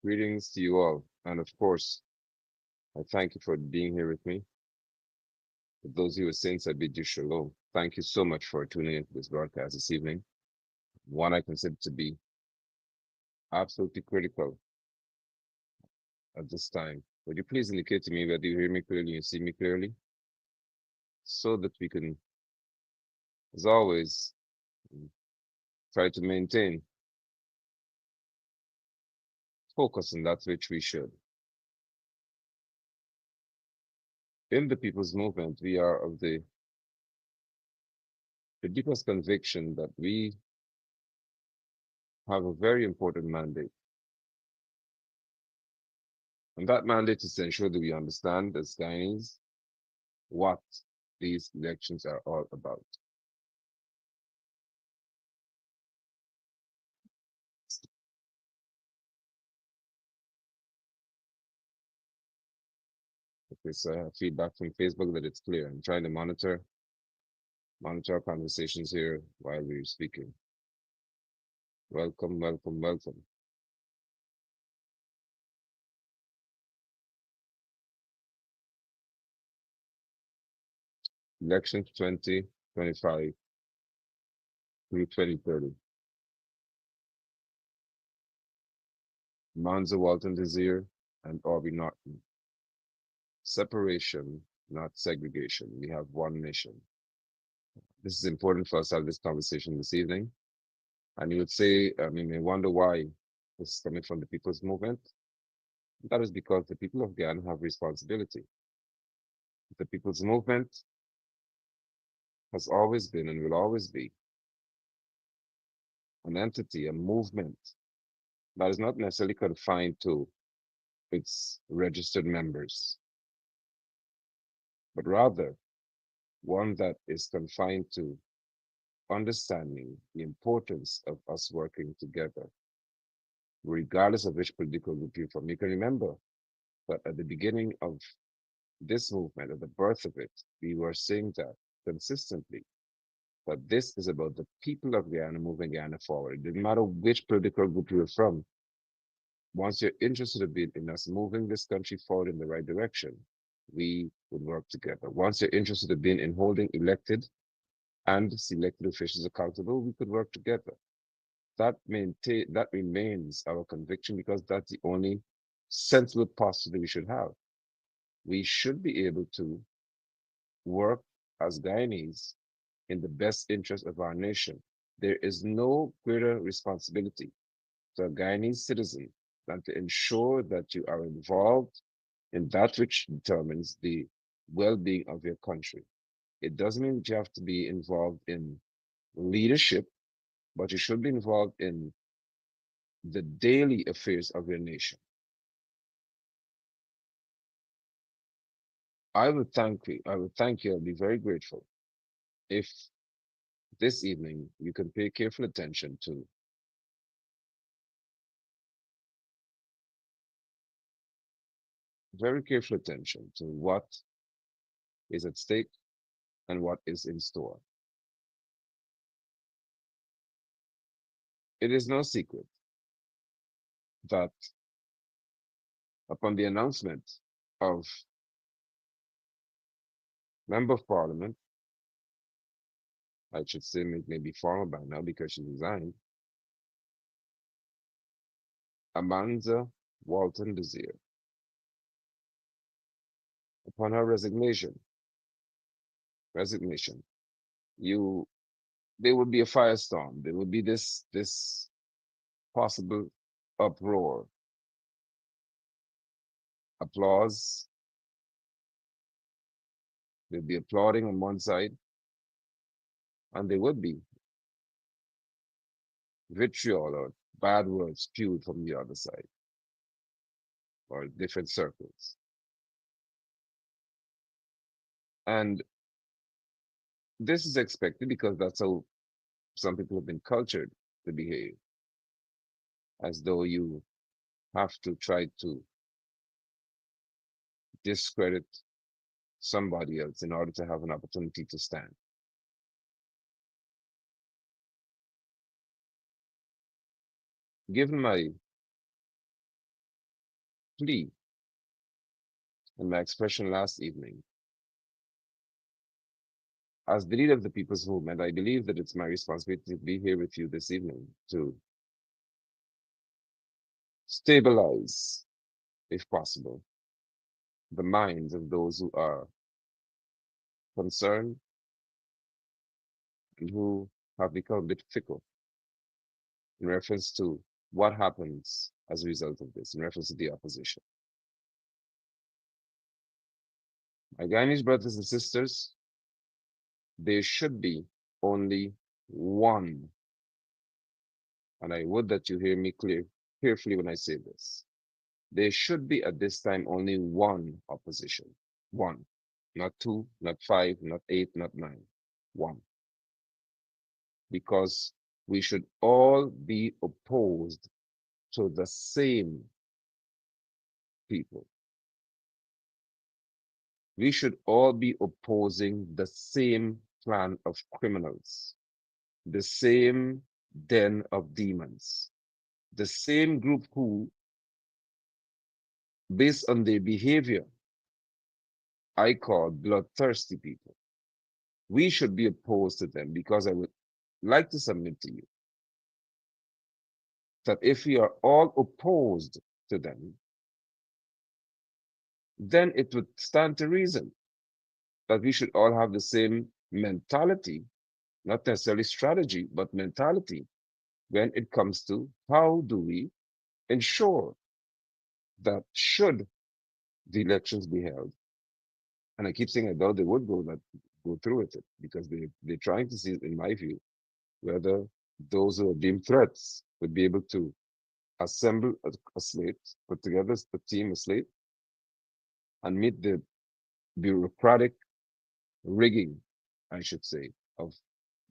Greetings to you all. And of course, I thank you for being here with me. For those who are saints, I bid you shalom. Thank you so much for tuning into this broadcast this evening. One I consider to be absolutely critical at this time. Would you please indicate to me whether you hear me clearly and you see me clearly so that we can, as always, try to maintain focus on that which we should. In the people's movement, we are of the deepest conviction that we have a very important mandate. And that mandate is to ensure that we understand as Guyanese what these elections are all about. This feedback from Facebook that it's clear. I'm trying to monitor our conversations here while we're speaking. Welcome, welcome, welcome. Elections 2025 through 2030. Manza Walton Desir and Orby Norton. Separation, not segregation. We have one nation. This is important for us to have this conversation this evening. And you would say, you may wonder why this is coming from the people's movement. That is because the people of Guyana have responsibility. The people's movement has always been and will always be an entity, a movement that is not necessarily confined to its registered members, but rather one that is confined to understanding the importance of us working together, regardless of which political group you're from. You can remember that at the beginning of this movement, at the birth of it, we were saying that consistently, that this is about the people of Guyana moving Guyana forward. It didn't matter which political group you were from. Once you're interested in us moving this country forward in the right direction, we would work together. Once you're interested in holding elected and selected officials accountable, we could work together. That remains our conviction because that's the only sensible posture that we should have. We should be able to work as Guyanese in the best interest of our nation. There is no greater responsibility to a Guyanese citizen than to ensure that you are involved in that which determines the well-being of your country. It doesn't mean that you have to be involved in leadership, but you should be involved in the daily affairs of your nation. I would thank you. I would thank you. I'd be very grateful if this evening you can pay careful attention to very careful attention to what is at stake and what is in store. It is no secret that upon the announcement of Member of Parliament, I should say it may be former by now because she resigned, Amanda Walton Desir, upon her resignation, you there would be a firestorm. There would be this possible uproar, applause. There'd be applauding on one side, and there would be vitriol or bad words spewed from the other side or different circles. And this is expected because that's how some people have been cultured to behave, as though you have to try to discredit somebody else in order to have an opportunity to stand. Given my plea in my expression last evening. As the leader of the people's movement, I believe that it's my responsibility to be here with you this evening to stabilize, if possible, the minds of those who are concerned and who have become a bit fickle in reference to what happens as a result of this, in reference to the opposition. My Guyanese brothers and sisters, there should be only one, and I would that you hear me carefully when I say this. There should be at this time only one opposition. One. Not two, not five, not eight, not nine. One. Because we should all be opposed to the same people. We should all be opposing the same plan of criminals, the same den of demons, the same group who, based on their behavior, I call bloodthirsty people. We should be opposed to them because I would like to submit to you that if we are all opposed to them, then it would stand to reason that we should all have the same mentality, not necessarily strategy, but mentality when it comes to how do we ensure that should the elections be held, and I keep saying I doubt they would go through with it because they're trying to see, in my view, whether those who are deemed threats would be able to assemble a slate, put together a team, a slate, and meet the bureaucratic rigging, I should say, of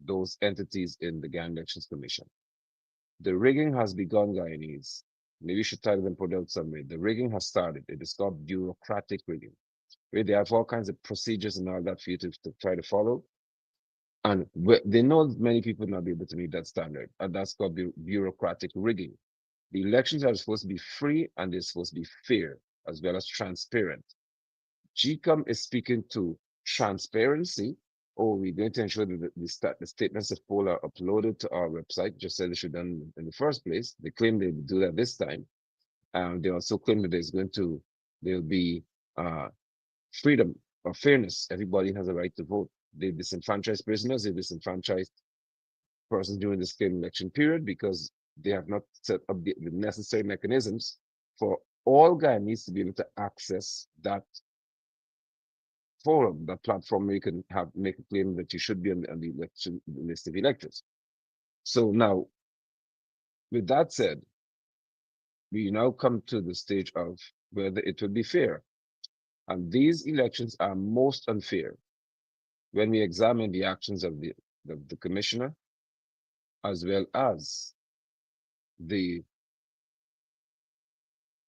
those entities in the Gang Elections Commission. The rigging has begun, Guyanese. Maybe you should title and put out somewhere. The rigging has started. It is called bureaucratic rigging, where they have all kinds of procedures and all that for you to try to follow. And they know many people not be able to meet that standard, and that's called bureaucratic rigging. The elections are supposed to be free and they're supposed to be fair as well as transparent. GCOM is speaking to transparency. Oh, we're going to ensure that the statements of poll are uploaded to our website, just as they should done in the first place. They claim they will do that this time. They also claim that there'll be freedom or fairness. Everybody has a right to vote. They disenfranchised prisoners, they disenfranchised persons during this claim election period because they have not set up the necessary mechanisms for all Guyanese to be able to access that forum, that platform where you can make a claim that you should be on the election list of electors. So now, with that said, we now come to the stage of whether it will be fair. And these elections are most unfair when we examine the actions of the commissioner as well as the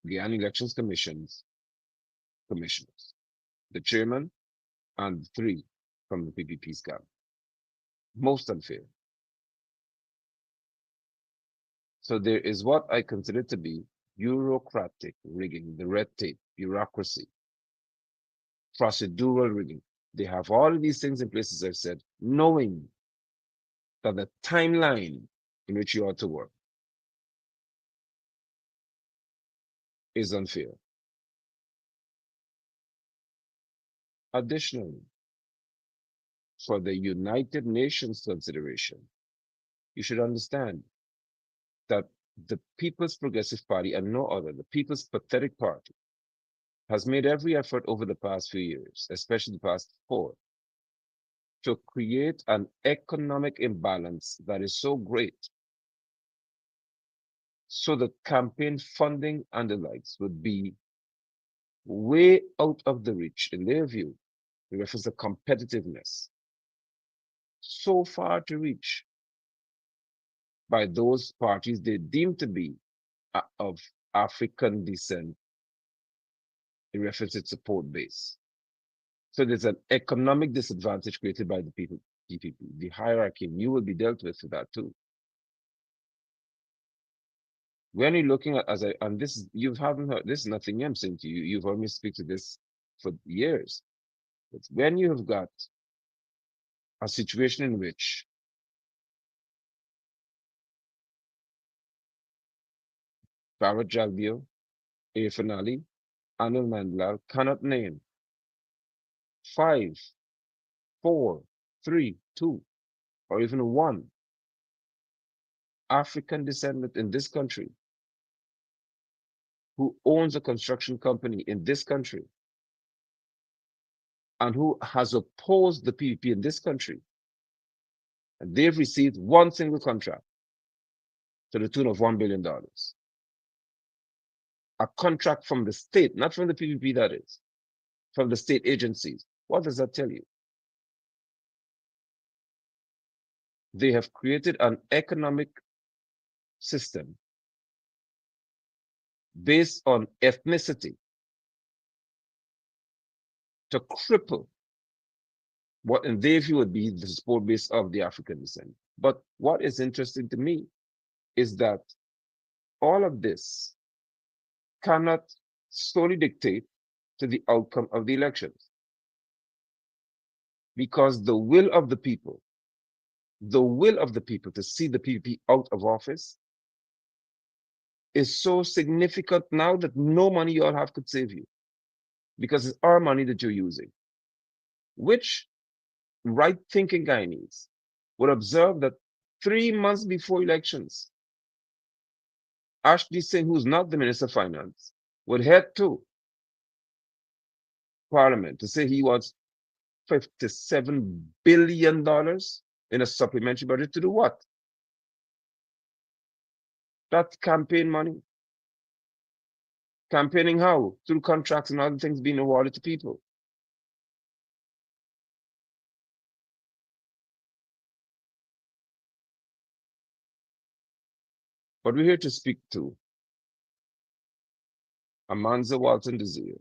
Guyana Elections Commission's commissioners, the chairman and three from the PPP's camp. Most unfair. So there is what I consider to be bureaucratic rigging, the red tape, bureaucracy, procedural rigging. They have all of these things in place, as I've said, knowing that the timeline in which you are to work is unfair. Additionally, for the United Nations consideration, you should understand that the People's Progressive Party and no other, the People's Pathetic Party, has made every effort over the past few years, especially the past 4, to create an economic imbalance that is so great so that campaign funding and the likes would be way out of the reach, in their view, in reference to competitiveness, so far to reach by those parties they deem to be of African descent in reference to its support base. So there's an economic disadvantage created by the PPP. The hierarchy, you will be dealt with for that too. When you're looking at, and this is, you haven't heard, this is nothing I'm saying to you, you've heard me speak to this for years. But when you have got a situation in which Barrett Jalbio, Irfan Ali, Anil Mandlal cannot name five, four, three, two, or even one African descendant in this country who owns a construction company in this country and who has opposed the PPP in this country, and they've received one single contract to the tune of $1 billion. A contract from the state, not from the PPP, that is, from the state agencies. What does that tell you? They have created an economic system based on ethnicity to cripple what in their view would be the support base of the African descent. But what is interesting to me is that all of this cannot solely dictate to the outcome of the elections, because the will of the people to see the PPP out of office is so significant now that no money you all have could save you, because it's our money that you're using. Which right thinking Guyanese would observe that 3 months before elections, Ashley Singh, who's not the Minister of Finance, would head to Parliament to say he wants $57 billion in a supplementary budget to do what? That's campaign money. Campaigning how? Through contracts and other things being awarded to people. But we're here to speak to Amanza Walton Desir,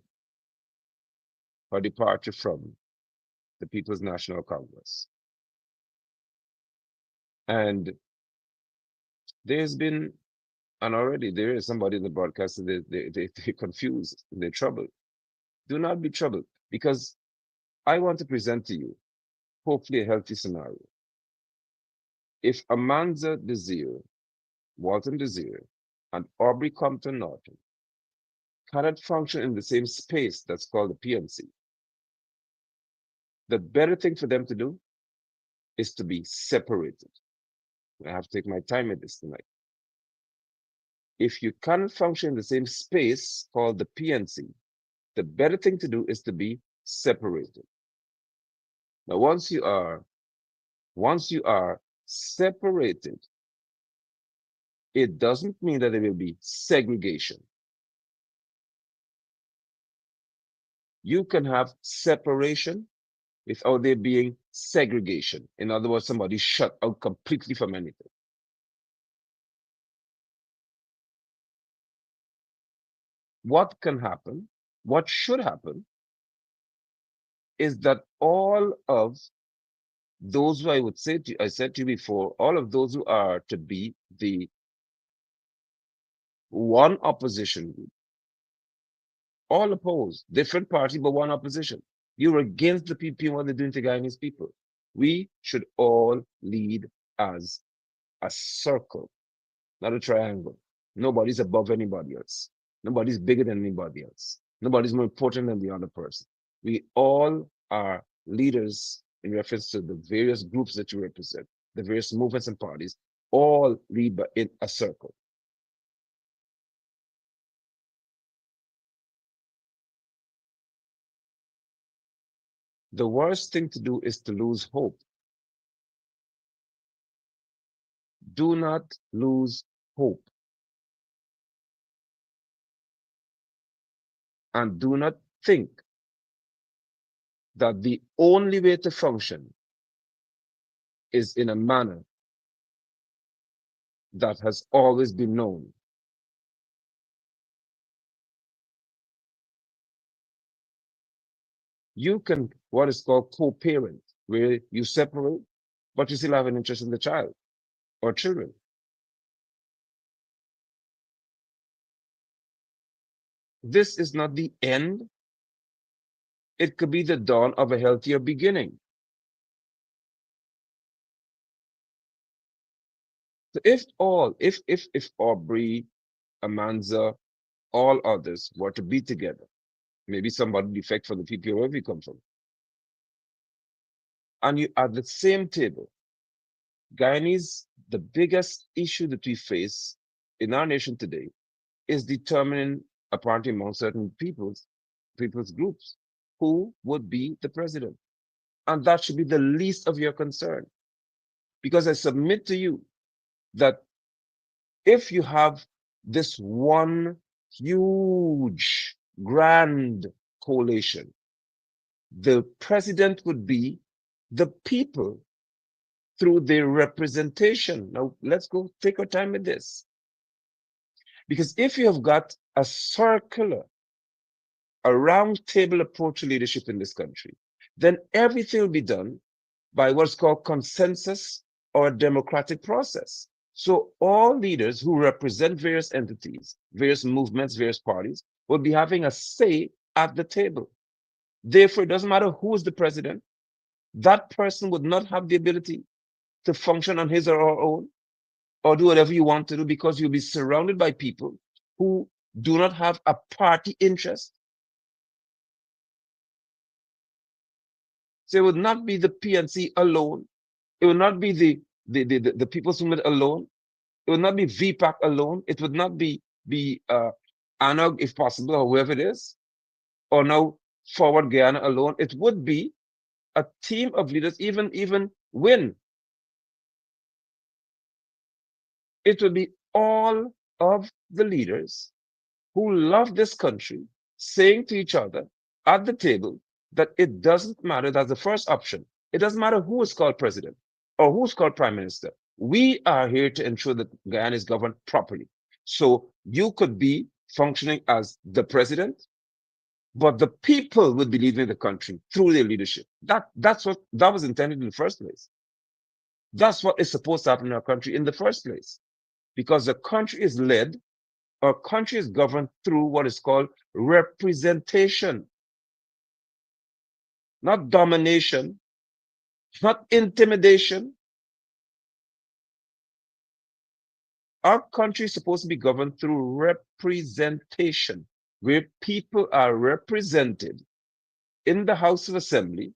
her departure from the People's National Congress. And there's been, and already there is somebody in the broadcast, they're confused, they're troubled. Do not be troubled, because I want to present to you, hopefully, a healthy scenario. If Amanza Desir, Walton Desir, and Aubrey Compton Norton cannot function in the same space that's called the PNC, the better thing for them to do is to be separated. I have to take my time with this tonight. If you cannot function in the same space called the PNC, the better thing to do is to be separated. Now, once you are separated, it doesn't mean that there will be segregation. You can have separation without there being segregation. In other words, somebody shut out completely from anything. What can happen, what should happen, is that all of those who I said to you before, all of those who are to be the one opposition group, all opposed, different party, but one opposition. You're against the PPP and what they're doing to Guyanese people. We should all lead as a circle, not a triangle. Nobody's above anybody else. Nobody's bigger than anybody else. Nobody's more important than the other person. We all are leaders in reference to the various groups that you represent, the various movements and parties, all lead in a circle. The worst thing to do is to lose hope. Do not lose hope. And do not think that the only way to function is in a manner that has always been known. You can, what is called co-parent, where you separate, but you still have an interest in the child or children. This is not the end. It could be the dawn of a healthier beginning. So if Aubrey, Amanza, all others were to be together, maybe somebody defect for the people wherever you come from, and you at the same table, Guyanese, the biggest issue that we face in our nation today is determining, apparently among certain people's groups, who would be the president. And that should be the least of your concern. Because I submit to you that if you have this one huge, grand coalition, the president would be the people through their representation. Now, let's go take our time with this. Because if you have got a circular, a round table approach to leadership in this country, then everything will be done by what's called consensus or a democratic process. So all leaders who represent various entities, various movements, various parties will be having a say at the table. Therefore, it doesn't matter who is the president, that person would not have the ability to function on his or her own or do whatever you want to do because you'll be surrounded by people who do not have a party interest. So it would not be the PNC alone. It would not be the People's Movement alone. It would not be VPAC alone. It would not be ANOG, if possible, or whoever it is, or now Forward Guyana alone. It would be a team of leaders, even WIN. It would be all of the leaders who love this country saying to each other at the table that it doesn't matter. That's the first option. It doesn't matter who is called president or who's called prime minister. We are here to ensure that Guyana is governed properly. So you could be functioning as the president, but the people would be leading the country through their leadership. That's what that was intended in the first place. That's what is supposed to happen in our country in the first place, because the country is led, our country is governed through what is called representation, not domination, not intimidation. Our country is supposed to be governed through representation, where people are represented in the House of Assembly,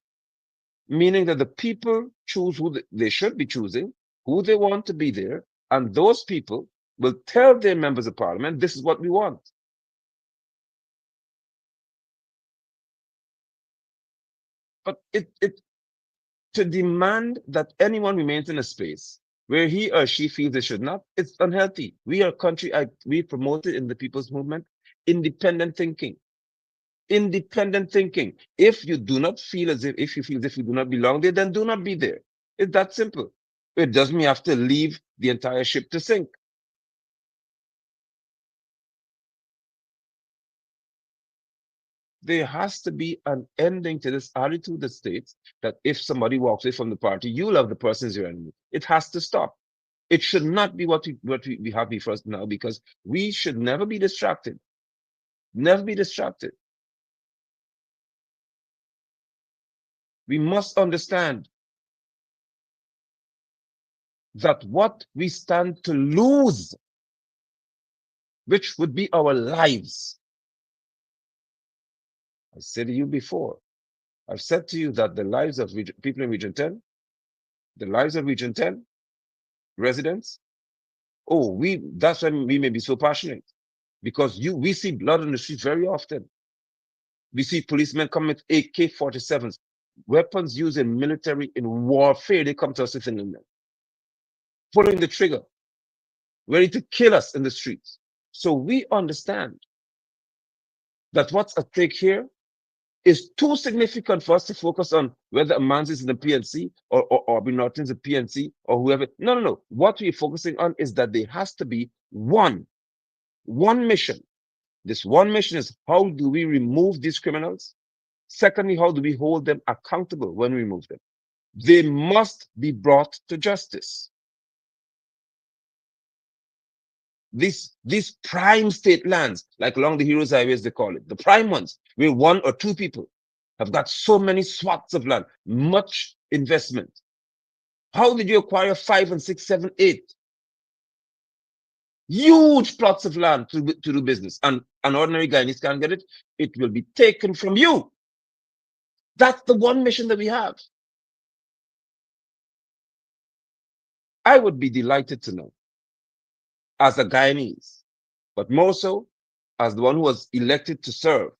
meaning that the people choose who they should be choosing, who they want to be there, and those people will tell their members of parliament, this is what we want. But to demand that anyone remains in a space where he or she feels they should not, it's unhealthy. We are a country, we promoted in the people's movement, independent thinking. Independent thinking. If you do not feel as if you feel as if you do not belong there, then do not be there. It's that simple. It doesn't mean you have to leave the entire ship to sink. There has to be an ending to this attitude that states that if somebody walks away from the party, you love the person as your enemy. It has to stop. It should not be what we have before us now, because we should never be distracted. Never be distracted. We must understand that what we stand to lose, which would be our lives. I said to you before, I've said to you that the lives of people in Region 10, the lives of Region 10 residents, oh, that's why we may be so passionate, because we see blood on the streets very often. We see policemen come with AK-47s, weapons used in military, in warfare. They come to us with them, pulling the trigger, ready to kill us in the streets. So we understand that what's at stake here is too significant for us to focus on whether a man is in the PNC or Norton's a PNC or whoever. No. What we're focusing on is that there has to be one mission. This one mission is, how do we remove these criminals? Secondly, how do we hold them accountable when we remove them? They must be brought to justice. these prime state lands, like along the Heroes Highway, as they call it, the prime ones, where one or two people have got so many swaths of land, much investment. How did you acquire 5 and 6, 7, 8 huge plots of land to do business? And an ordinary Guyanese can't get it. It will be taken from you. That's the one mission that we have. I would be delighted to know, as a Guyanese, but more so as the one who was elected to serve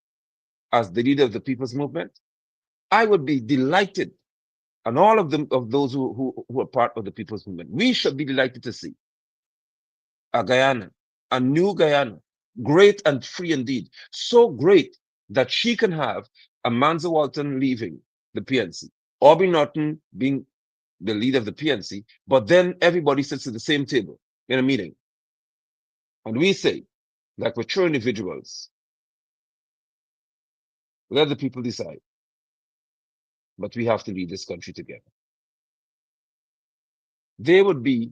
as the leader of the people's movement, I would be delighted, and all of them, of those who are part of the people's movement, we should be delighted to see a Guyana, a new Guyana, great and free indeed, so great that she can have a Manza Walton leaving the PNC, Aubrey Norton being the leader of the PNC, but then everybody sits at the same table in a meeting. And we say, like mature individuals, let the people decide, but we have to lead this country together. There would be,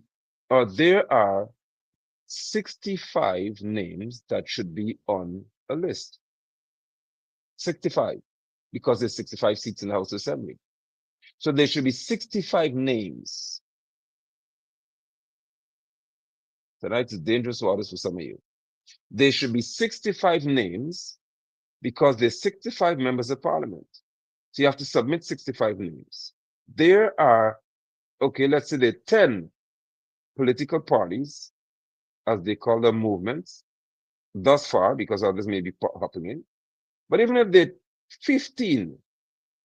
or there are 65 names that should be on a list. 65, because there's 65 seats in the House Assembly. So there should be 65 names. Tonight is dangerous waters for some of you. There should be 65 names because there's 65 members of parliament. So you have to submit 65 names. There are, okay, let's say there are 10 political parties, as they call them, movements, thus far, because others may be hopping in. But even if there are 15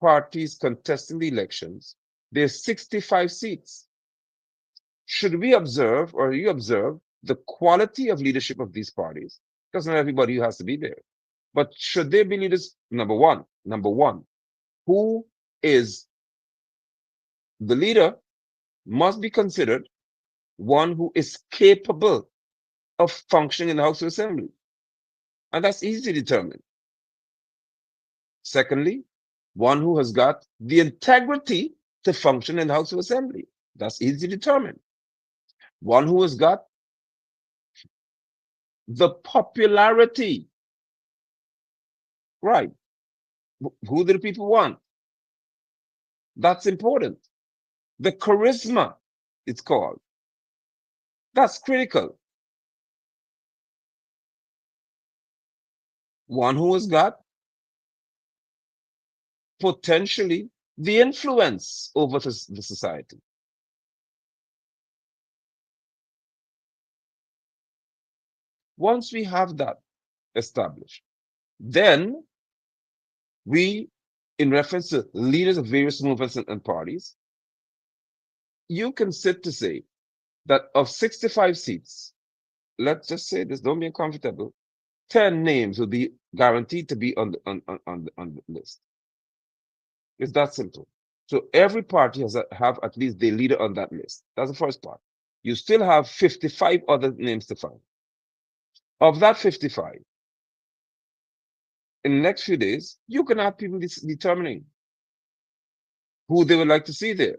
parties contesting the elections, there's 65 seats. Should we observe, or you observe, the quality of leadership of these parties? Because not everybody has to be there. But should there be leaders? Number one, who is the leader must be considered one who is capable of functioning in the House of Assembly. And that's easy to determine. Secondly, one who has got the integrity to function in the House of Assembly. That's easy to determine. One who has got the popularity. Right. Who do the people want? That's important. The charisma, it's called. That's critical. One who has got potentially the influence over the society. Once we have that established, then we, in reference to leaders of various movements and parties, you can sit to say that of 65 seats, let's just say this, don't be uncomfortable, 10 names will be guaranteed to be on the list. It's that simple. So every party has have at least their leader on that list. That's the first part. You still have 55 other names to find. Of that 55, in the next few days, you can have people determining who they would like to see there.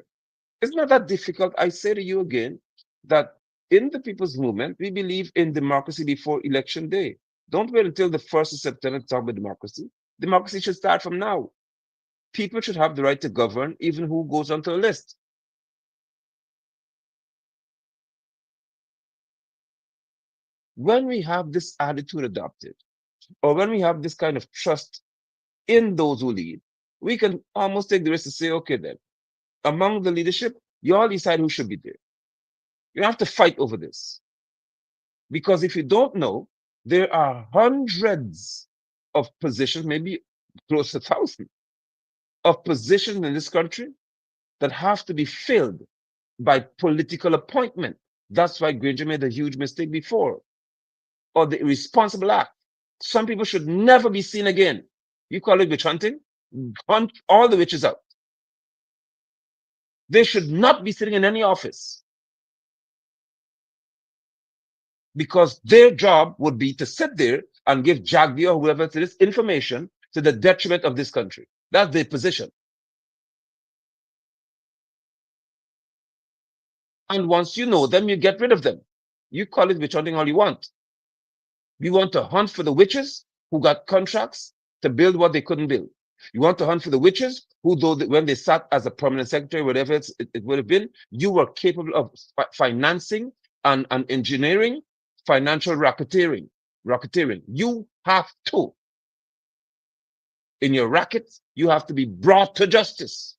It's not that difficult. I say to you again that in the people's movement, we believe in democracy before election day. Don't wait until the 1st of September to talk about democracy. Democracy should start from now. People should have the right to govern, even who goes onto a list. When we have this attitude adopted, or when we have this kind of trust in those who lead, we can almost take the risk to say, okay, then, among the leadership, you all decide who should be there. You have to fight over this. Because if you don't know, there are hundreds of positions, maybe close to 1,000 of positions in this country that have to be filled by political appointment. That's why Granger made a huge mistake before, or the irresponsible act. Some people should never be seen again. You call it witch hunting? Hunt all the witches out. They should not be sitting in any office, because their job would be to sit there and give Jagdi or whoever it is information to the detriment of this country. That's their position. And once you know them, you get rid of them. You call it witch hunting all you want. We want to hunt for the witches who got contracts to build what they couldn't build. You want to hunt for the witches who, though when they sat as a permanent secretary, whatever it would have been, you were capable of financing and engineering financial racketeering. You have to, in your racket, you have to be brought to justice.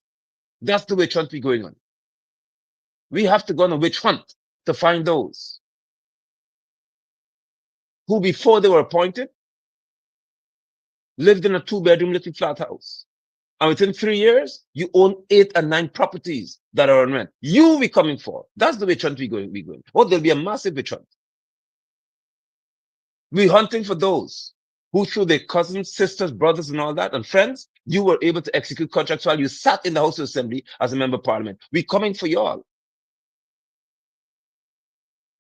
That's the witch hunt we're going on. We have to go on a witch hunt to find those who, before they were appointed, lived in a 2-bedroom little flat house. And within 3 years, you own 8 and 9 properties that are on rent. You be coming for. That's the witch hunt we're going. Oh, there'll be a massive witch hunt. We're hunting for those who, through their cousins, sisters, brothers, and all that, and friends, you were able to execute contracts while you sat in the House of Assembly as a member of Parliament. We're coming for y'all.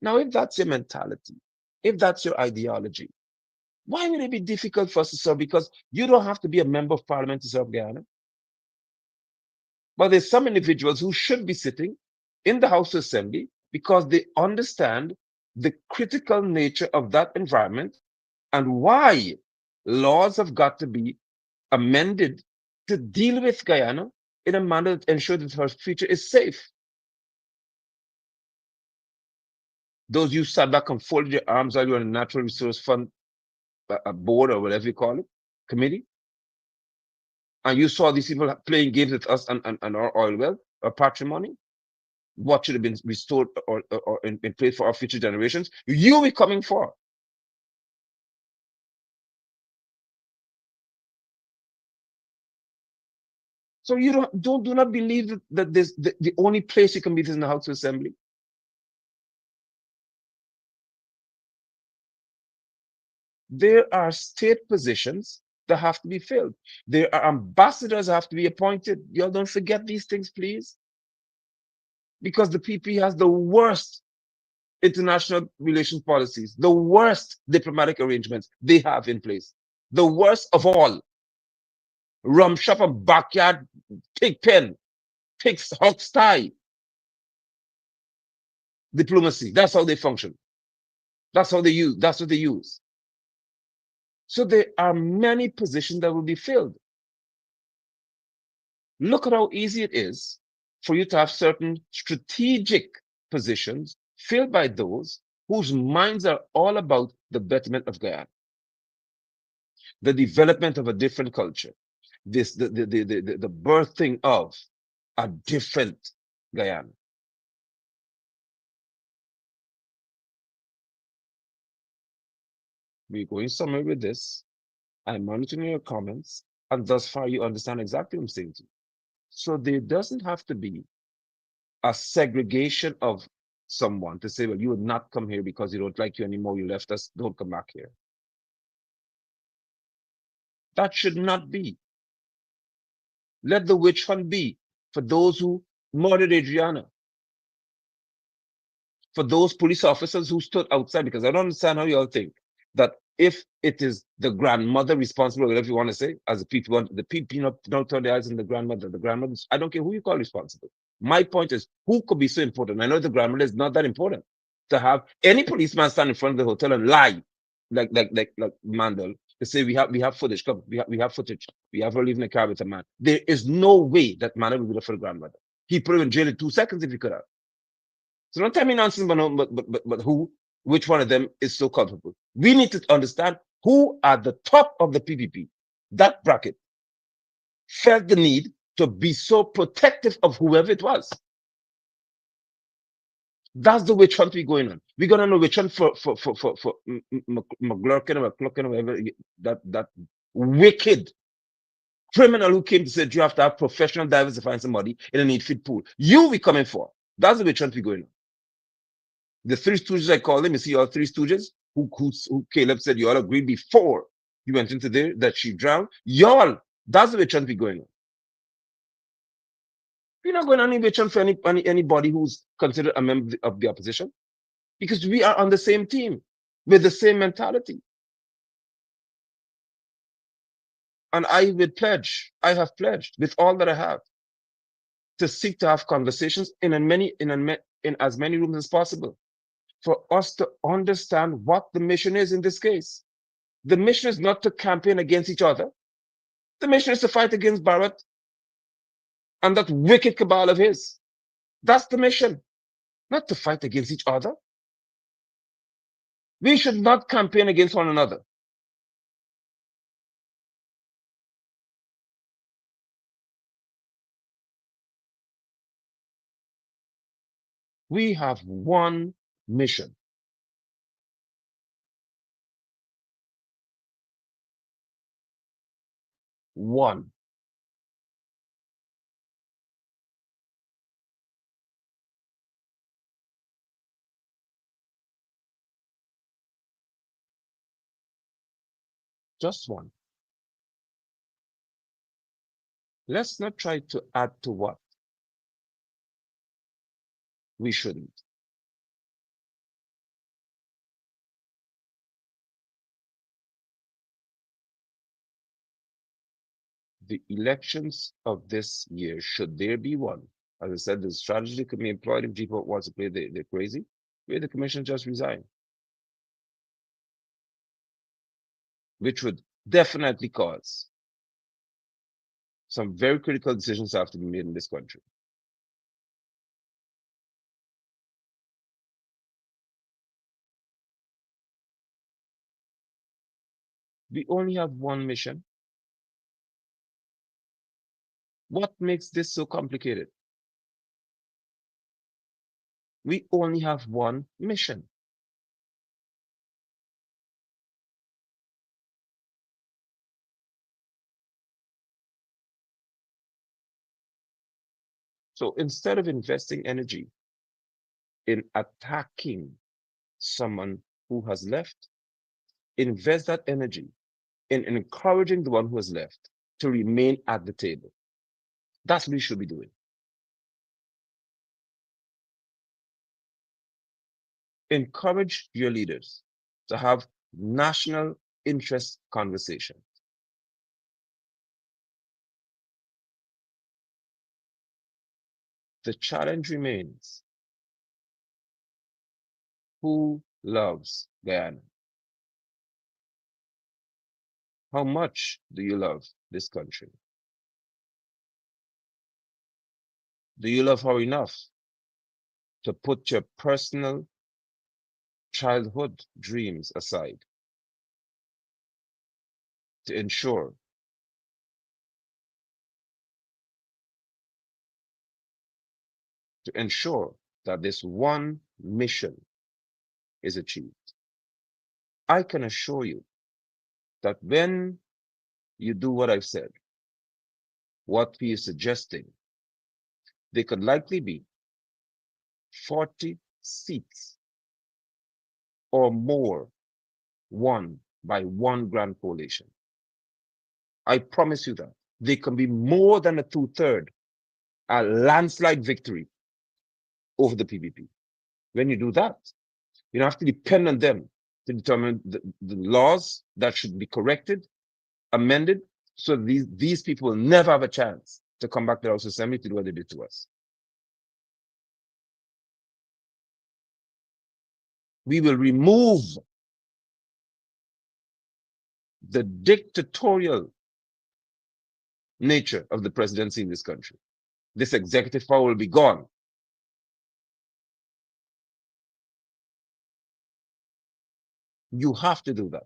Now, if that's your mentality, if that's your ideology, why would it be difficult for us to serve? Because you don't have to be a member of Parliament to serve Guyana. But there's some individuals who should be sitting in the House of Assembly because they understand the critical nature of that environment and why laws have got to be amended to deal with Guyana in a manner that ensures that her future is safe. Those you sat back and folded your arms while you're on the Natural Resource Fund board or whatever you call it, committee, and you saw these people playing games with us and our oil wealth, our patrimony, what should have been restored or in place for our future generations, you will be coming for. So you do not believe that this the only place you can be is in the House of Assembly. There are state positions that have to be filled. There are ambassadors that have to be appointed. Y'all don't forget these things, please. Because the PP has the worst international relations policies, the worst diplomatic arrangements they have in place, the worst of all. Rum shop and backyard, pig pen, pig's hog style diplomacy. That's how they function. That's how they use. That's what they use. So there are many positions that will be filled. Look at how easy it is for you to have certain strategic positions filled by those whose minds are all about the betterment of Guyana, the development of a different culture, the birthing of a different Guyana. We're going somewhere with this. I'm monitoring your comments, and thus far you understand exactly what I'm saying to you. So there doesn't have to be a segregation of someone to say, well, you would not come here because you don't like you anymore, you left us, don't come back here. That should not be. Let the witch hunt be for those who murdered Adriana, for those police officers who stood outside, because I don't understand how you all think that if it is the grandmother responsible, whatever you want to say, as the people want, the people don't turn their eyes on the grandmother, I don't care who you call responsible. My point is, who could be so important? I know the grandmother is not that important to have any policeman stand in front of the hotel and lie, like Mandel, to say we have footage, we have footage, we have her leaving the car with a man. There is no way that man would do it for the grandmother. He put her in jail in 2 seconds if he could have. So don't tell me nonsense, but who, which one of them is so culpable? We need to understand who at the top of the PPP, that bracket, felt the need to be so protective of whoever it was. That's the witch hunt we're going on. We're gonna know witch hunt for McGlurkin or McCluckin or whatever, that wicked criminal who came to say you have to have professional divers to find somebody in a need fit pool. You be coming for. That's the witch hunt we're going on. The three stooges, I call them, you see all three stooges who Caleb said you all agreed before you went into there that she drowned. Y'all, that's the witch hunt we're going on. We're not going on any witch hunt for anybody who's considered a member of the opposition, because we are on the same team with the same mentality. And I have pledged with all that I have to seek to have conversations in as many rooms as possible, for us to understand what the mission is in this case. The mission is not to campaign against each other. The mission is to fight against Barrett and that wicked cabal of his. That's the mission, not to fight against each other. We should not campaign against one another. We have one mission. One. Just one. Let's not try to add to what we shouldn't. The elections of this year, should there be one, as I said, the strategy could be employed if people wants to play they're crazy, where the commission just resign, which would definitely cause some very critical decisions have to be made in this country. We only have one mission. What makes this so complicated? We only have one mission. So instead of investing energy in attacking someone who has left, invest that energy in encouraging the one who has left to remain at the table. That's what we should be doing. Encourage your leaders to have national interest conversations. The challenge remains, who loves Guyana? How much do you love this country? Do you love her enough to put your personal childhood dreams aside to ensure that this one mission is achieved? I can assure you that when you do what I've said, what he is suggesting, there could likely be 40 seats or more won by one grand coalition. I promise you that. There can be more than a two-third, a landslide victory over the PPP. When you do that, you don't have to depend on them to determine the laws that should be corrected, amended, so these people will never have a chance to come back to the House Assembly to do what they did to us. We will remove the dictatorial nature of the presidency in this country. This executive power will be gone. You have to do that.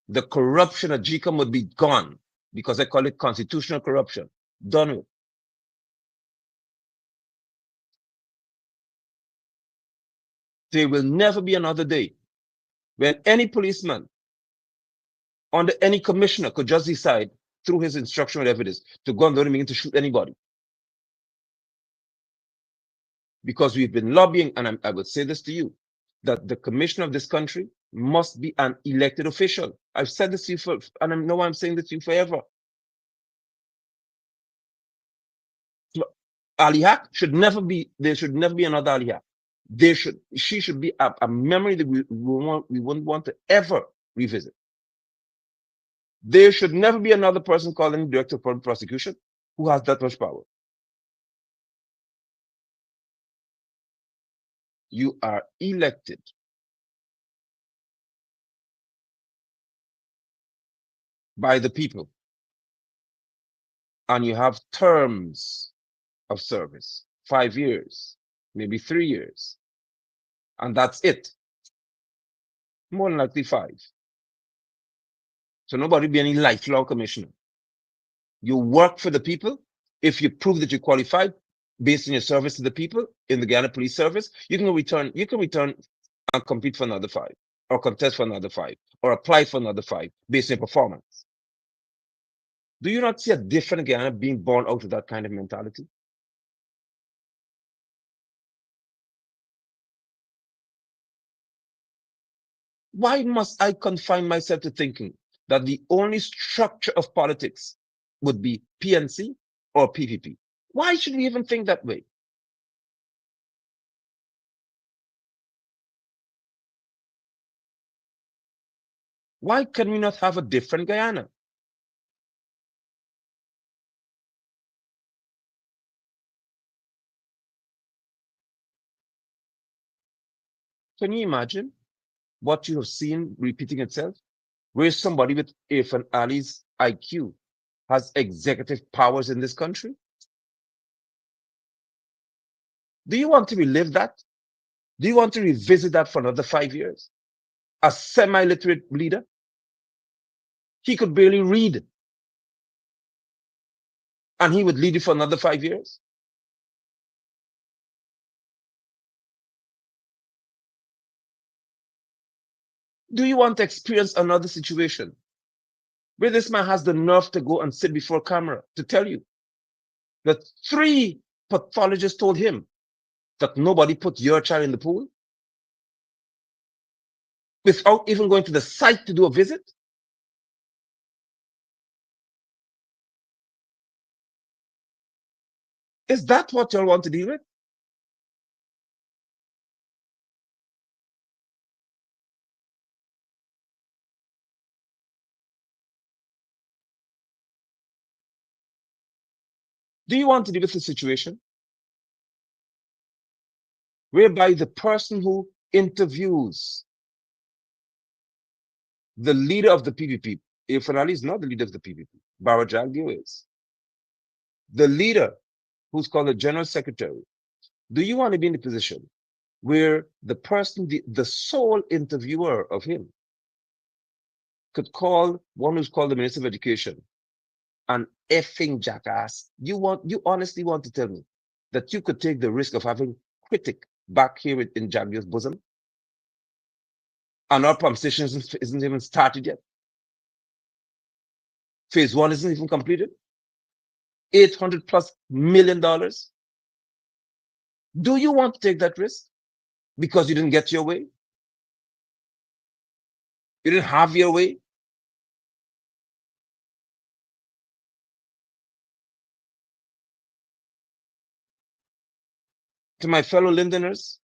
The corruption at GCOM would be gone because I call it constitutional corruption. Done with. There will never be another day when any policeman under any commissioner could just decide through his instruction, whatever it is, to go and begin to shoot anybody. Because we've been lobbying, and I would say this to you, that the commissioner of this country must be an elected official. I've said this to you and I know I'm saying this to you forever. Aliyah should never be, there should never be another Aliyah. She should be a memory that we wouldn't want to ever revisit. There should never be another person called in director of public prosecution who has that much power. you are elected by the people and you have terms of service, 5 years, maybe 3 years, and that's it. More than likely 5. So nobody be any lifelong commissioner. You work for the people. If you prove that you're qualified based on your service to the people in the Guyana Police Service, you can return and compete for another 5, or contest for another 5, or apply for another 5 based on your performance. Do you not see a different Guyana being born out of that kind of mentality? Why must I confine myself to thinking that the only structure of politics would be PNC or PPP? Why should we even think that way? Why can we not have a different Guyana? Can you imagine what you have seen repeating itself? Where somebody with Irfan Ali's IQ has executive powers in this country? Do you want to relive that? Do you want to revisit that for another 5 years? A semi-literate leader? He could barely read, and he would lead you for another 5 years? Do you want to experience another situation where this man has the nerve to go and sit before camera to tell you that 3 pathologists told him that nobody put your child in the pool without even going to the site to do a visit? Is that what y'all want to deal with? Do you want to deal with a situation whereby the person who interviews the leader of the PPP, Irfan Ali is not the leader of the PPP, Barajagio is, the leader who's called the general secretary, do you want to be in a position where the person, the sole interviewer of him, could call one who's called the Minister of Education an effing jackass? You honestly want to tell me that you could take the risk of having critic back here in Jagio's bosom? And our pump station isn't even started yet. Phase 1 isn't even completed. $800+ million. Do you want to take that risk because you didn't get your way? You didn't have your way? To my fellow Lindeners,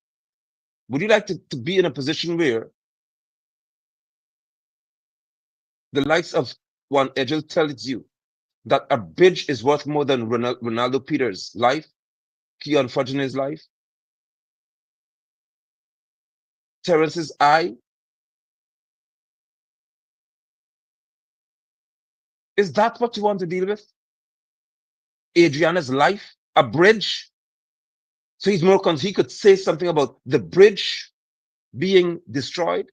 would you like to be in a position where the likes of one Edgel tells you that a bridge is worth more than Ronaldo Peters' life, Keon Fudge's life, Terence's eye? Is that what you want to deal with? Adriana's life? A bridge? So he's more concerned. He could say something about the bridge being destroyed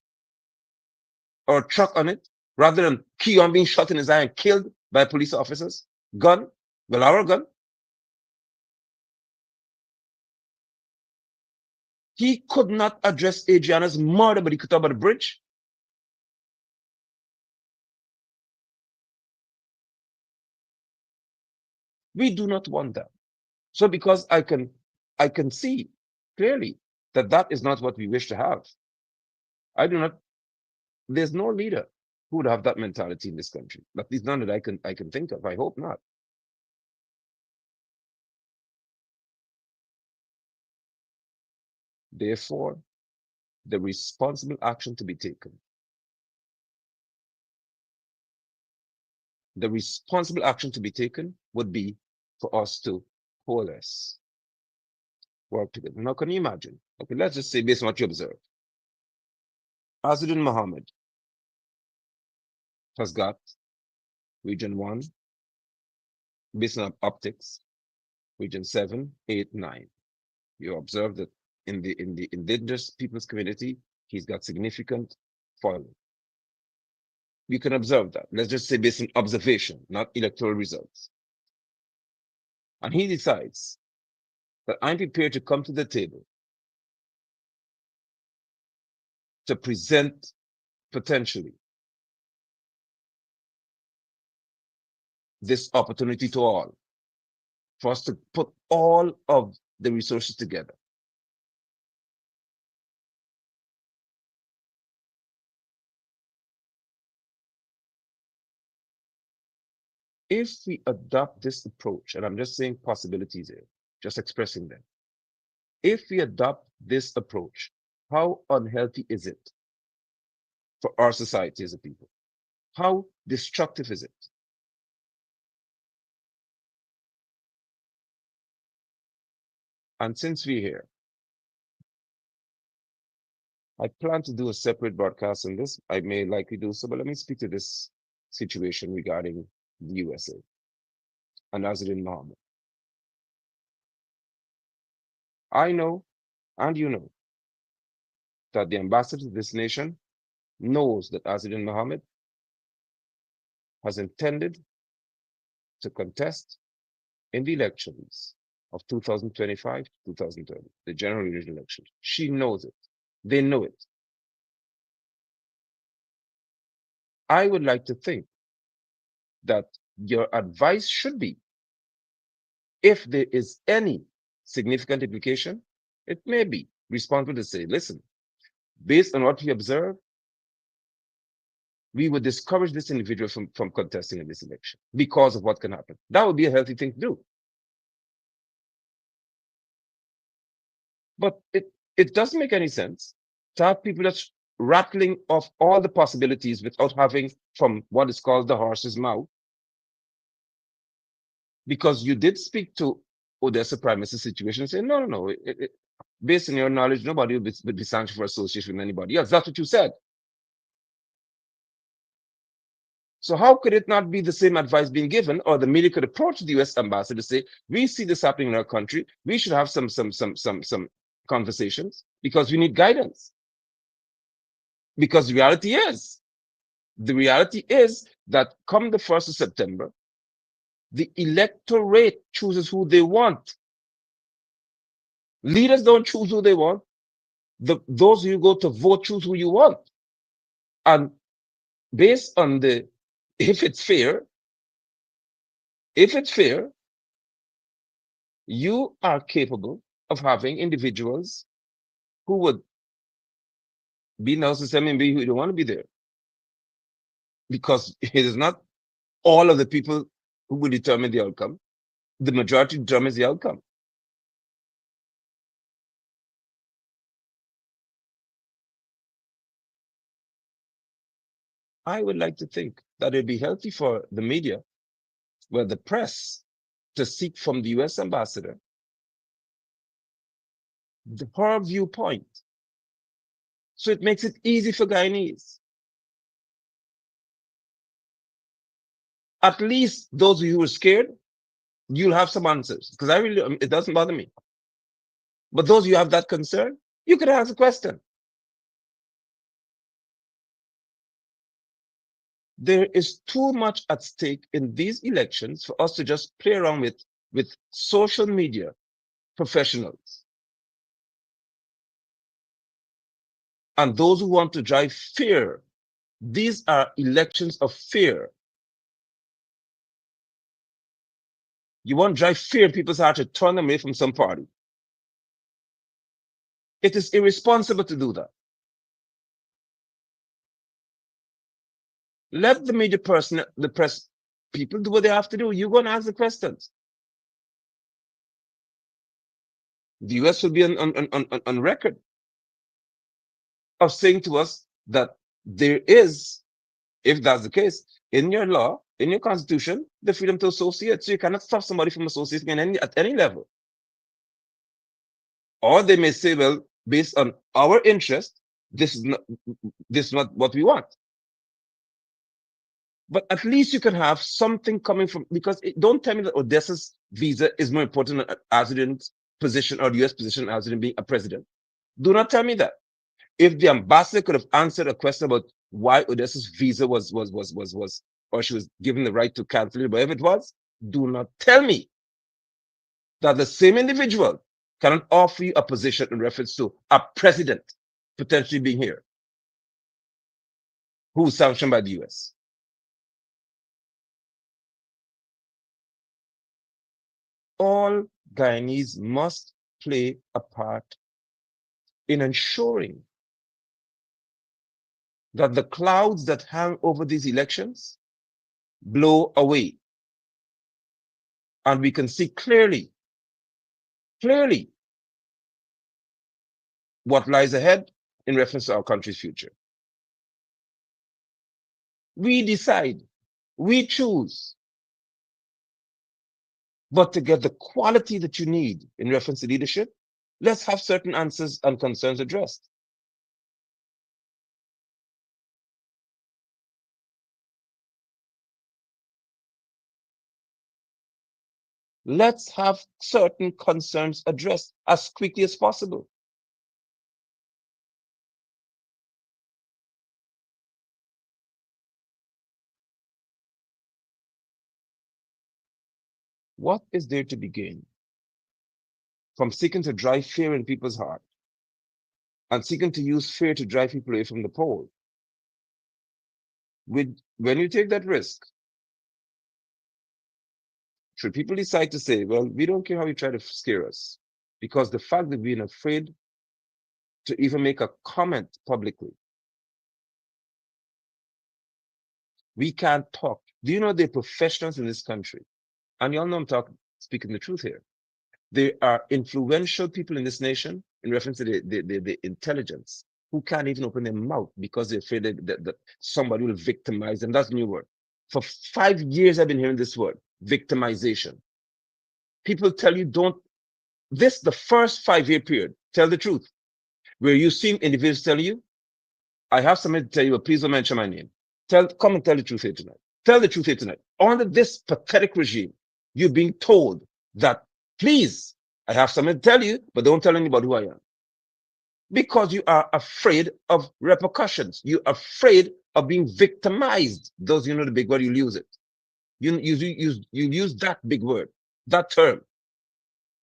or a truck on it rather than Keon being shot in his eye and killed by police officers. Gun? Well, our gun. He could not address Adriana's murder, but he could talk about a bridge. We do not want that. So because I can see clearly that that is not what we wish to have. I do not. There's no leader who would have that mentality in this country. At least none that I can think of. I hope not. Therefore, the responsible action to be taken. The responsible action to be taken would be for us to coalesce, work together. Now, can you imagine? Okay, let's just say based on what you observe, Asadin Mohammed has got region 1, based on optics, region 7, 8, 9. You observe that in the indigenous people's community, he's got significant following. You can observe that. Let's just say based on observation, not electoral results. And he decides that I'm prepared to come to the table to present potentially this opportunity to all, for us to put all of the resources together. If we adopt this approach, and I'm just saying possibilities here, just expressing them. If we adopt this approach, how unhealthy is it for our society as a people? How destructive is it? And since we're here, I plan to do a separate broadcast on this. I may likely do so, but let me speak to this situation regarding the USA and Nazarene Mohammed. I know, and you know, that the ambassador to this nation knows that Azadin Mohammed has intended to contest in the elections of 2025 to 2030, the general regional election. She knows it. They know it. I would like to think that your advice should be, if there is any significant implication, it may be responsible to say, listen, based on what we observe, we would discourage this individual from contesting in this election because of what can happen. That would be a healthy thing to do. But it doesn't make any sense to have people just rattling off all the possibilities without having from what is called the horse's mouth. Because you did speak to Odessa Prime Minister situation and say, no. Based on your knowledge, nobody will be sanctioned for association with anybody else. That's what you said. So how could it not be the same advice being given, or the media could approach the U.S. ambassador to say, we see this happening in our country. We should have some conversations because we need guidance. Because the reality is that come the 1st of September, the electorate chooses who they want. Leaders don't choose who they want. Those who go to vote choose who you want. And based on if it's fair, you are capable of having individuals who would be narcissistic and be who don't want to be there. Because it is not all of the people who will determine the outcome. The majority determines the outcome. I would like to think that it'd be healthy for the media, well, the press, to seek from the US ambassador her viewpoint. So it makes it easy for Guyanese. At least those of you who are scared, you'll have some answers. Because it doesn't bother me. But those of you who have that concern, you could ask a question. There is too much at stake in these elections for us to just play around with social media professionals and those who want to drive fear. These are elections of fear. You want to drive fear in people's heart to turn them away from some party. It is irresponsible to do that. Let the media person, the press people do what they have to do. You're going to ask the questions. The US will be on record of saying to us that there is, if that's the case, in your law, in your constitution, the freedom to associate. So you cannot stop somebody from associating at any level. Or they may say, well, based on our interest, this is not what we want. But at least you can have something coming from, because don't tell me that Odessa's visa is more important than Azadin's position or the US position as in being a president. Do not tell me that. If the ambassador could have answered a question about why Odessa's visa was, or she was given the right to cancel it, whatever it was, do not tell me that the same individual cannot offer you a position in reference to a president potentially being here who is sanctioned by the US. All Guyanese must play a part in ensuring that the clouds that hang over these elections blow away. And we can see clearly what lies ahead in reference to our country's future. We decide, we choose, but to get the quality that you need in reference to leadership, let's have certain answers and concerns addressed. Let's have certain concerns addressed as quickly as possible. What is there to be gained from seeking to drive fear in people's heart and seeking to use fear to drive people away from the poll? When you take that risk, should people decide to say, well, we don't care how you try to scare us, because the fact that we're afraid to even make a comment publicly, we can't talk. Do you know they're professionals in this country? And y'all know I'm speaking the truth here. There are influential people in this nation in reference to the intelligence who can't even open their mouth because they're afraid that somebody will victimize them. That's a new word. For 5 years, I've been hearing this word, victimization. People tell you, the first 5-year period, tell the truth, where you've seen individuals tell you, I have something to tell you, but please don't mention my name. Come and tell the truth here tonight. Tell the truth here tonight. Under this pathetic regime, you're being told that, please, I have something to tell you, but don't tell anybody who I am. Because you are afraid of repercussions. You're afraid of being victimized. Those, you know the big word, you'll use it. You use that big word, that term.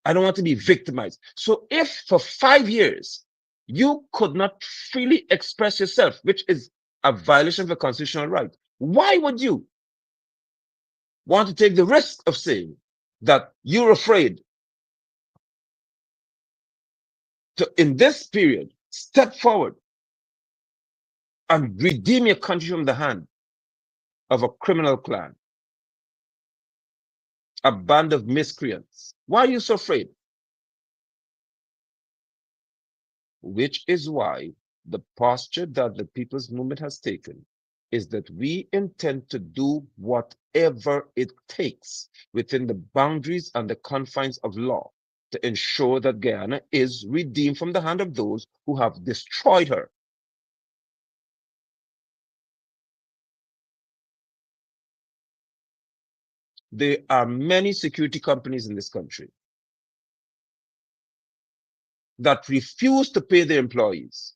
I don't want to be victimized. So if for 5 years you could not freely express yourself, which is a violation of a constitutional right, why would you want to take the risk of saying that you're afraid to, in this period, step forward and redeem your country from the hand of a criminal clan, a band of miscreants? Why are you so afraid? Which is why the posture that the people's movement has taken is that we intend to do whatever it takes within the boundaries and the confines of law to ensure that Guyana is redeemed from the hand of those who have destroyed her. There are many security companies in this country that refuse to pay their employees.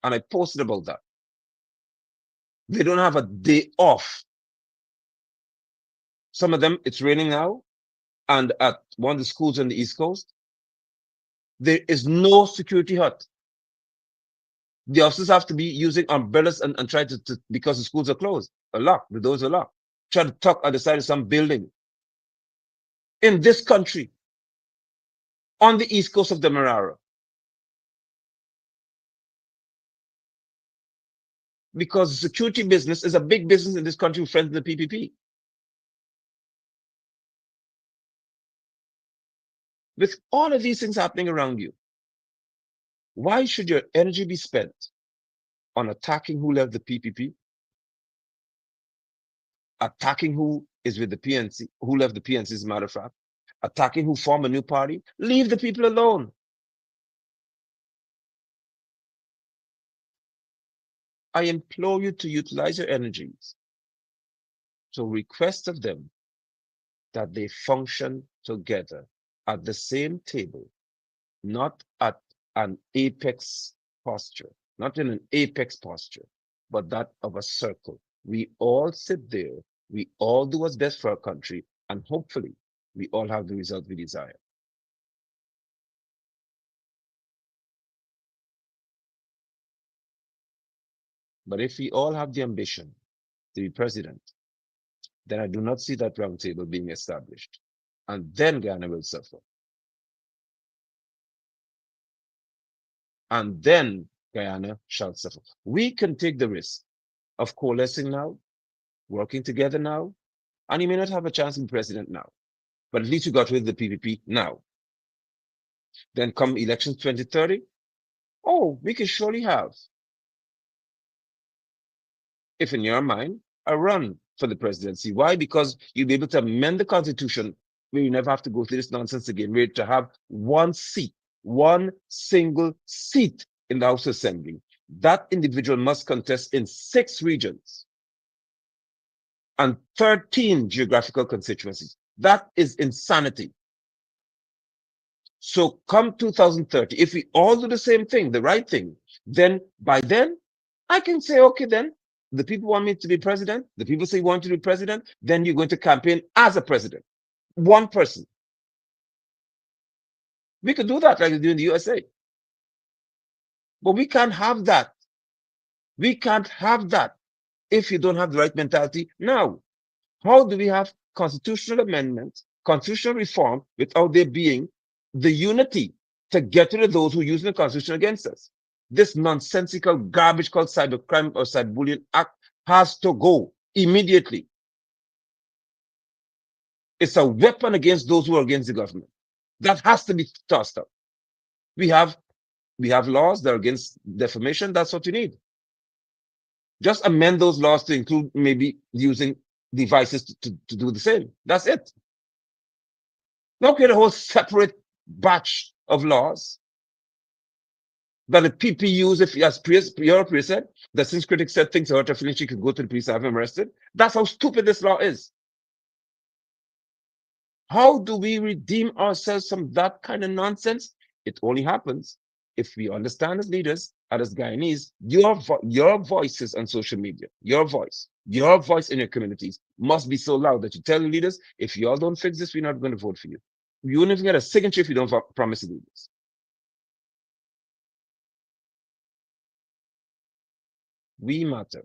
And I posted about that. They don't have a day off. Some of them, it's raining now, and at one of the schools on the East Coast, there is no security hut. The officers have to be using umbrellas and try to, because the schools are closed, are locked, the doors are locked, try to tuck at the side of some building. In this country, on the East Coast of the Demerara, because the security business is a big business in this country with friends in the PPP. With all of these things happening around you, why should your energy be spent on attacking who left the PPP, attacking who is with the PNC, who left the PNC, as a matter of fact, attacking who form a new party. Leave the people alone. I implore you to utilize your energies to request of them that they function together at the same table, not at an apex posture, not in an apex posture, but that of a circle. We all sit there, we all do what's best for our country, and hopefully we all have the result we desire. But if we all have the ambition to be president, then I do not see that roundtable being established. And then Ghana will suffer. And then Guyana shall suffer. We can take the risk of coalescing now, working together now, and you may not have a chance to be president now, but at least you got rid of the PPP now. Then come elections 2030, oh, we can surely have, if in your mind, a run for the presidency. Why? Because you'll be able to amend the constitution where you never have to go through this nonsense again, where to have one seat, one single seat in the House Assembly. That individual must contest in 6 regions and 13 geographical constituencies. That is insanity. So come 2030, if we all do the same thing, the right thing, then by then I can say, okay, then the people want me to be president. The people say want you to be president. Then you're going to campaign as a president. One person. We could do that like they do in the USA. But we can't have that. We can't have that if you don't have the right mentality now. How do we have constitutional amendment, constitutional reform without there being the unity to get rid of those who use the constitution against us? This nonsensical garbage called cybercrime or cyberbullying act has to go immediately. It's a weapon against those who are against the government. That has to be tossed out. We have laws that are against defamation. That's what you need. Just amend those laws to include maybe using devices to do the same. That's it. Don't create a whole separate batch of laws that the PP use if, as Priya said, that since critics said things hurt her feelings, she could go to the police and have him arrested. That's how stupid this law is. How do we redeem ourselves from that kind of nonsense? It only happens if we understand as leaders and as Guyanese, your voices on social media, your voice in your communities must be so loud that you tell the leaders, if y'all don't fix this, we're not going to vote for you. You won't even get a signature if you don't promise to do this. We matter.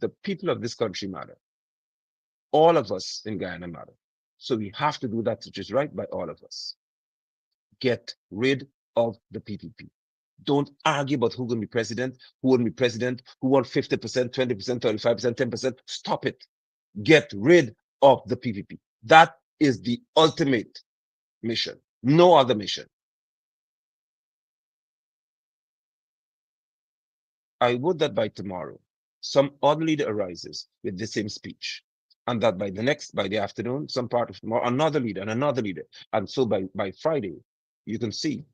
The people of this country matter. All of us in Guyana matter. So we have to do that which is right by all of us. Get rid of the PPP. Don't argue about who's going to be president, who won't be president, who wants 50%, 20%, 35%, 10%. Stop it. Get rid of the PPP. That is the ultimate mission. No other mission. I would that by tomorrow, some other leader arises with the same speech, and that by the afternoon, some part of tomorrow, another leader and another leader. And so by Friday, you can see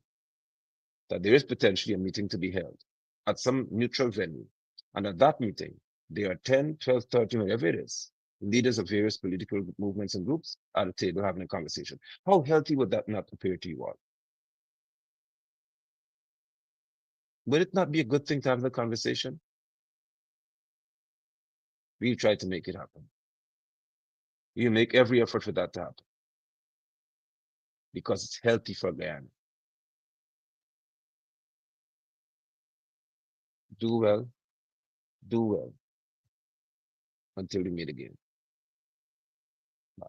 that there is potentially a meeting to be held at some neutral venue. And at that meeting, there are 10, 12, 13, whatever it is, leaders of various political movements and groups at a table having a conversation. How healthy would that not appear to you all? Would it not be a good thing to have the conversation? We try to make it happen. You make every effort for that to happen because it's healthy for Guyana. Do well, do well until we meet again. Bye.